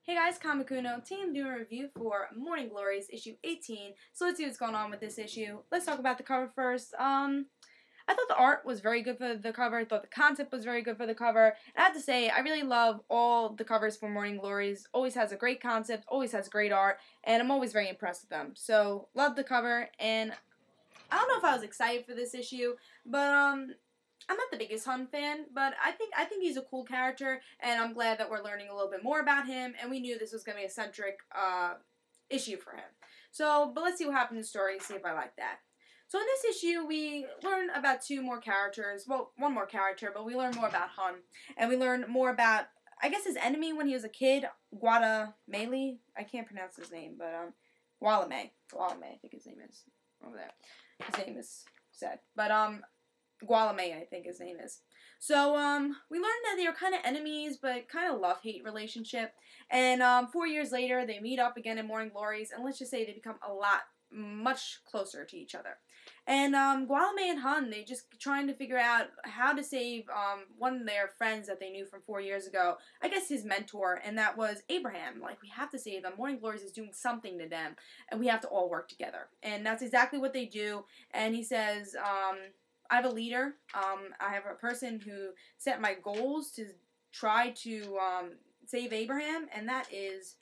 Hey guys, Comic Uno. Team doing a review for Morning Glories, issue 18. So let's see what's going on with this issue. Let's talk about the cover first. I thought the art was very good for the cover. I thought the concept was very good for the cover. And I have to say, I really love all the covers for Morning Glories. Always has a great concept, always has great art, and I'm always very impressed with them. So, love the cover, and I don't know if I was excited for this issue, but I'm not the biggest Hun fan, but I think he's a cool character, and I'm glad that we're learning a little bit more about him. And we knew this was gonna be a centric issue for him. So, but let's see what happens in the story. See if I like that. So in this issue, we learn about two more characters. Well, one more character, but we learn more about Hun, and we learn more about, I guess, his enemy when he was a kid, Guatemala. I can't pronounce his name, but Gualame, I think his name is over there. His name is said, but Gualame, I think his name is. So, we learned that they were kind of enemies, but kind of love-hate relationship. And, 4 years later, they meet up again in Morning Glories, and let's just say they become much closer to each other. And, Gualame and Hun, they just trying to figure out how to save, one of their friends that they knew from 4 years ago. I guess his mentor, and that was Abraham. Like, we have to save them. Morning Glories is doing something to them, and we have to all work together. And that's exactly what they do. And he says, I have a leader. I have a person who set my goals to try to save Abraham, and that is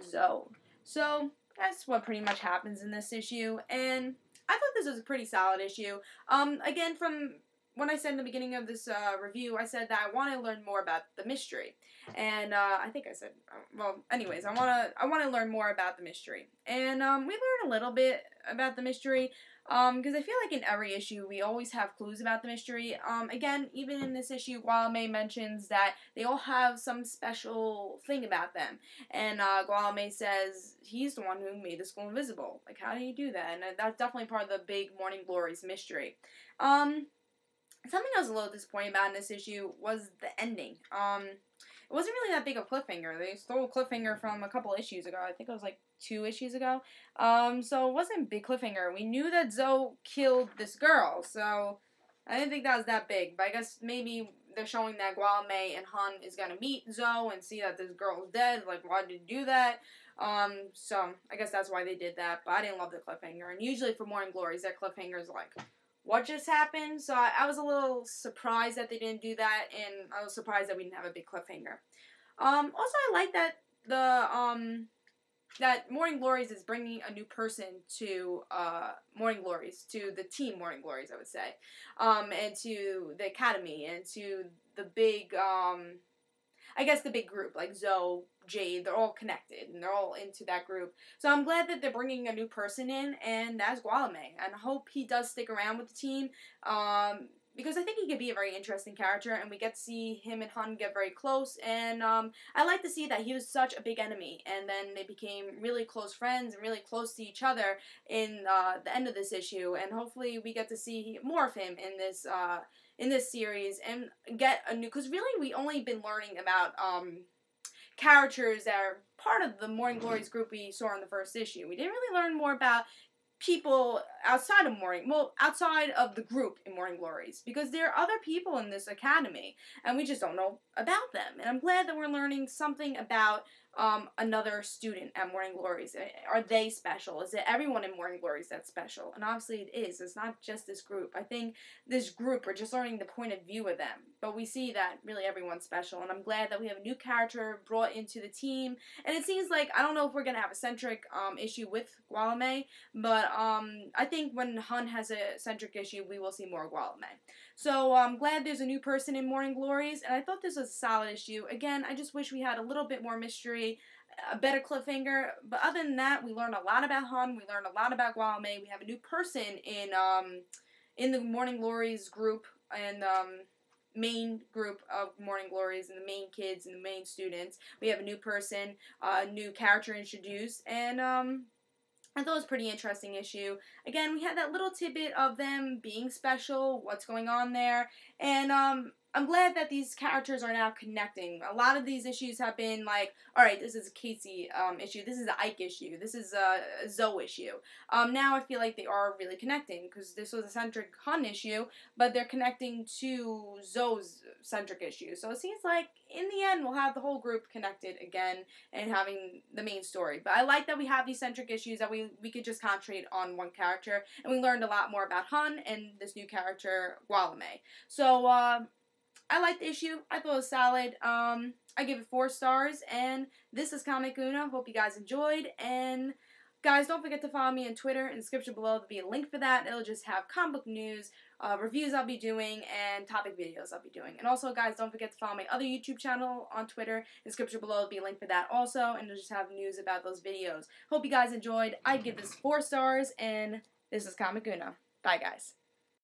Zoe. So that's what pretty much happens in this issue, and I thought this was a pretty solid issue. Again, from when I said in the beginning of this review, I said that I want to learn more about the mystery, and I think I said, well, anyways, I want to learn more about the mystery, and we learned a little bit about the mystery. Because I feel like in every issue we always have clues about the mystery. Again, even in this issue, Gualame mentions that they all have some special thing about them. And Gualame says he's the one who made the school invisible. Like, how did he do that? And that's definitely part of the big Morning Glories mystery. Something I was a little disappointed about in this issue was the ending. It wasn't really that big a cliffhanger. They stole a cliffhanger from a couple issues ago. I think it was like 2 issues ago. So it wasn't a big cliffhanger. We knew that Zoe killed this girl, so I didn't think that was that big. But I guess maybe they're showing that Gualame and Hun is gonna meet Zoe and see that this girl's dead. Like, why did you do that? So I guess that's why they did that. But I didn't love the cliffhanger. And usually for Morning Glories, that cliffhanger is like, what just happened? So I was a little surprised that they didn't do that, and I was surprised that we didn't have a big cliffhanger. Also, I like that that Morning Glories is bringing a new person to Morning Glories, to the team Morning Glories, I would say, and to the academy, and to the big, I guess the big group, like Zoe, Jade, they're all connected, and they're all into that group. So I'm glad that they're bringing a new person in, and that's Gualame, and I hope he does stick around with the team, because I think he could be a very interesting character, and we get to see him and Hun get very close, and I like to see that he was such a big enemy, and then they became really close friends and really close to each other in the end of this issue, and hopefully we get to see more of him in this series, and get a new, because really we only been learning about characters that are part of the Morning Glories group we saw in the first issue. We didn't really learn more about people outside of the group in Morning Glories, because there are other people in this academy, and we just don't know about them. And I'm glad that we're learning something about another student at Morning Glories. Are they special? Is it everyone in Morning Glories that's special? And obviously it is. It's not just this group. I think this group, we're just learning the point of view of them. But we see that really everyone's special, and I'm glad that we have a new character brought into the team. And it seems like, I don't know if we're going to have a centric issue with Gualame, but I think when Hun has a centric issue, we will see more Gualame. So I'm glad there's a new person in Morning Glories, and I thought this was a solid issue. Again, I just wish we had a little bit more mystery, a better cliffhanger, but other than that, we learned a lot about Hun, we learned a lot about Gualame, we have a new person in the Morning Glories group, and main group of Morning Glories, and the main kids and the main students. We have a new person, a new character introduced, and I thought it was a pretty interesting issue. Again, we had that little tidbit of them being special, what's going on there, and I'm glad that these characters are now connecting. A lot of these issues have been like, all right, this is a Casey issue, this is an Ike issue, this is a Zoe issue. Now I feel like they are really connecting because this was a centric Hun issue, but they're connecting to Zoe's centric issue. So it seems like in the end we'll have the whole group connected again and having the main story. But I like that we have these centric issues that we could just concentrate on one character, and we learned a lot more about Hun and this new character Gualame. So I liked the issue. I thought it was solid. I give it 4 stars, and this is Comic Uno. Hope you guys enjoyed, and guys, don't forget to follow me on Twitter. In the description below, there'll be a link for that. It'll just have comic book news, reviews I'll be doing, and topic videos I'll be doing. And also, guys, don't forget to follow my other YouTube channel on Twitter. In the description below, there'll be a link for that also, and it'll just have news about those videos. Hope you guys enjoyed. I give this 4 stars, and this is Comic Uno. Bye, guys.